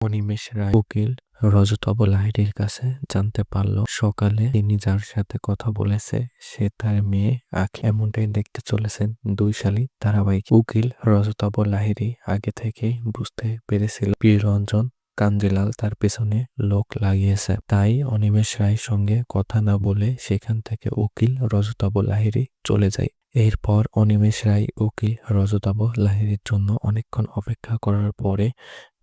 অনিমেষ রায় উকিল রজতব লাহিড়ীর কাছে জানতে পারল সকালে তিনি যার সাথে কথা বলেছে সে তার মেয়ে আঁখি। এমনটাই দেখতে চলেছেন দুই শালিক ধারাবাহিক। উকিল রজতব লাহিড়ী আগে থেকেই বুঝতে পেরেছিল প্রিয়রঞ্জন কাঞ্জিলাল তার পেছনে লোক লাগিয়েছে, তাই অনিমেষ রায়ের সঙ্গে কথা না বলে সেখান থেকে উকিল রজতব লাহিড়ী চলে যায়। এরপর অনিমেষ রায় উকিল রজতব লাহিড়ীর জন্য অনেকক্ষণ অপেক্ষা করার পরে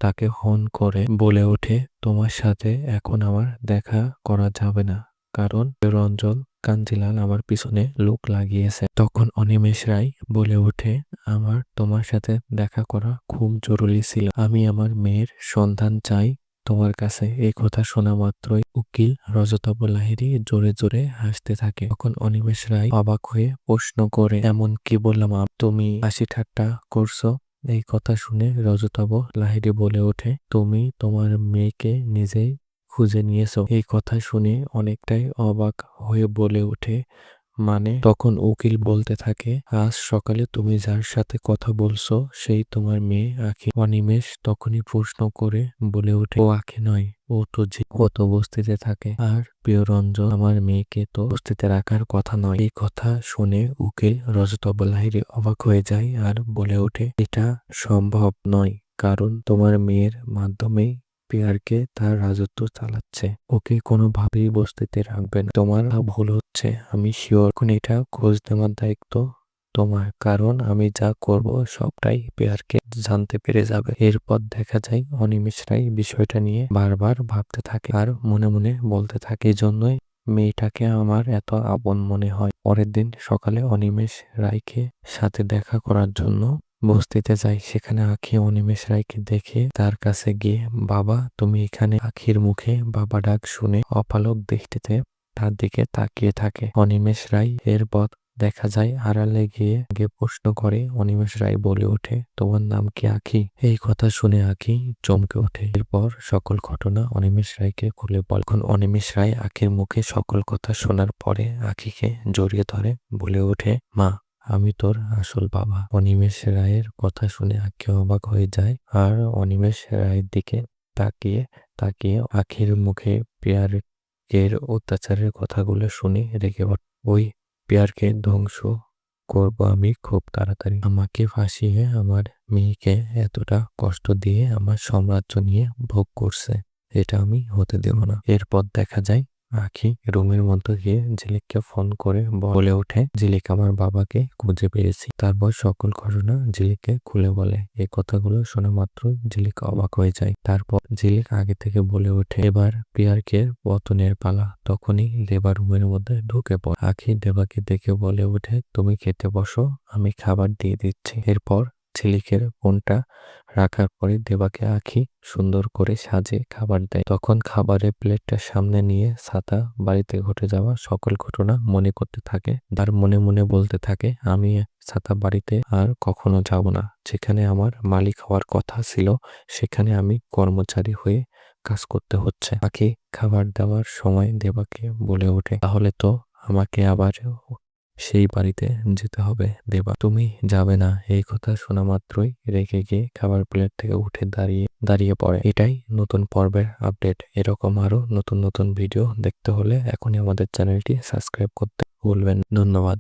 তাকে ফোন করে বলে ওঠে, তোমার সাথে এখন আমার দেখা করা যাবে না, কারণ রঞ্জন কাঞ্জিলাল আমার পিছনে লোক লাগিয়েছে। তখন অনিমেষ রায় বলে ওঠে, আমার তোমার সাথে দেখা করা খুব জরুরি ছিল, আমি আমার মেয়ের সন্ধান চাই তোমার কাছে। এই কথা শোনা মাত্রই উকিল রজতব লাহিড়ী জোরে জোরে হাসতে থাকে। তখন অনিমেষ রায় অবাক হয়ে প্রশ্ন করে, এমন কি বললাম তুমি হাসি ঠাট্টা করছো? এই কথা শুনে রজতব লাহিড়ী বলে ওঠে, তুমি তোমার মেয়েকে নিজেই খুঁজে নিয়েছো। এই কথা শুনে অনেকটাই অবাক হয়ে বলে ওঠে, মানে? তখন উকিল বলতে থাকে, আজ সকালে তুমি যার সাথে কথা বলছো সেই তোমার মেয়ে আঁখি। অনিমেষ তখনই প্রশ্ন করে বলে ওঠে, ও আঁখি নয়, ও তো বস্তিতে থাকে, আর প্রিয়রঞ্জন আমার মেয়েকে তো বস্তিতে রাখার কথা নয়। এই কথা শুনে উকিল রজতব লাহিড়ী অবাক হয়ে যায় আর বলে ওঠে, এটা সম্ভব নয়, কারণ তোমার মেয়ের মাধ্যমেই পিয়ারকে তার রাজত্ব চালাচ্ছে, ওকে কোনোভাবেই বস্তিতে রাখবে না। তোমার ভুল হচ্ছে, আমি শিওর। এখন এটা খোঁজ নেওয়ার দায়িত্ব তোমার, কারণ আমি যা করব সবটাই পেয়ারকে জানতে পেরে যাবে। এরপর দেখা যায় অনিমেষ রায় বিষয়টা নিয়ে বারবার ভাবতে থাকে আর মনে মনে বলতে থাকে, এজন্যই মেয়েটাকে আমার এত আপন মনে হয়। পরের দিন সকালে অনিমেষ রায়কে সাথে দেখা করার জন্য বস্তিতে যায়। সেখানে আঁখি অনিমেষ রায়কে দেখে তার কাছে গিয়ে, বাবা তুমি এখানে? আঁখির মুখে বাবা ডাক শুনে অপালক দৃষ্টিতে তার দিকে তাকিয়ে থাকে অনিমেষ রায়। এরপর দেখা যায় আড়ালে গিয়ে প্রশ্ন করে। অনিমেষ রায় বলে ওঠে, তোমার নাম কি আঁখি? এই কথা শুনে আঁখি চমকে ওঠে। এরপর সকল ঘটনা অনিমেষ রায়কে খুলে বলে। এখন অনিমেষ রায় আঁখির মুখে সকল কথা শোনার পরে আঁখিকে জড়িয়ে ধরে বলে ওঠে, মা আমি তোর আসল বাবা। অনিমেষ রায়ের কথা শুনে আঁখি অবাক হয়ে যায় আর অনিমেষ রায়ের দিকে তাকিয়ে তাকিয়ে আঁখির মুখে পিয়ারের অত্যাচারের কথাগুলো শুনে রেগে ওঠে। ওই পিয়ারকে ধ্বংস করব আমি খুব তাড়াতাড়ি। আমাকে ফাঁসিয়ে আমার মেয়েকে এতটা কষ্ট দিয়ে আমার সাম্রাজ্য নিয়ে ভোগ করছে, এটা আমি হতে দেব না। এরপর দেখা যায় আঁখি রুমের মধ্যে গিয়ে ঝিলিককে ফোন করে বলে ওঠে, ঝিলিক আমার বাবাকে খুঁজে পেয়েছি। তারপর সকল ঘটনা ঝিলিককে খুলে বলে। এই কথাগুলো শোনা মাত্র ঝিলিক অবাক হয়ে যায়। তারপর ঝিলিক আগে থেকে বলে ওঠে, এবার পিয়ারকে পতনের পালা। তখনই দেবা রুমের মধ্যে ঢুকে পড়ে। আঁখি দেবাকে দেখে বলে ওঠে, তুমি খেতে বসো, আমি খাবার দিয়ে দিচ্ছি। এরপর ঝিলিকের ফোনটা রাখার পরে দেবাকে আঁখি সুন্দর করে সাজে খাবার দেয়। তখন খাবারের প্লেটটা সামনে নিয়ে ছাতা বাড়িতে ঘটে যাওয়া সকল ঘটনা মনে করতে থাকে। তার মনে মনে বলতে থাকে, আমি ছাতা বাড়িতে আর কখনো যাব না। যেখানে আমার মালিক হওয়ার কথা ছিল সেখানে আমি কর্মচারী হয়ে কাজ করতে হচ্ছে। আঁখি খাবার দেওয়ার সময় দেবাকে বলে ওঠে, তাহলে তো আমাকে আবার সেই বাড়িতে যেতে হবে। দেবা তুমি যাবে না। এই কথা শোনা মাত্রই রেগে গিয়ে খাবার প্লেট থেকে উঠে দাঁড়িয়ে পড়ে। এটাই নতুন পর্বের আপডেট। এরকম আরো নতুন নতুন ভিডিও দেখতে হলে এখনই আমাদের চ্যানেলটি সাবস্ক্রাইব করতে ভুলবেন। ধন্যবাদ।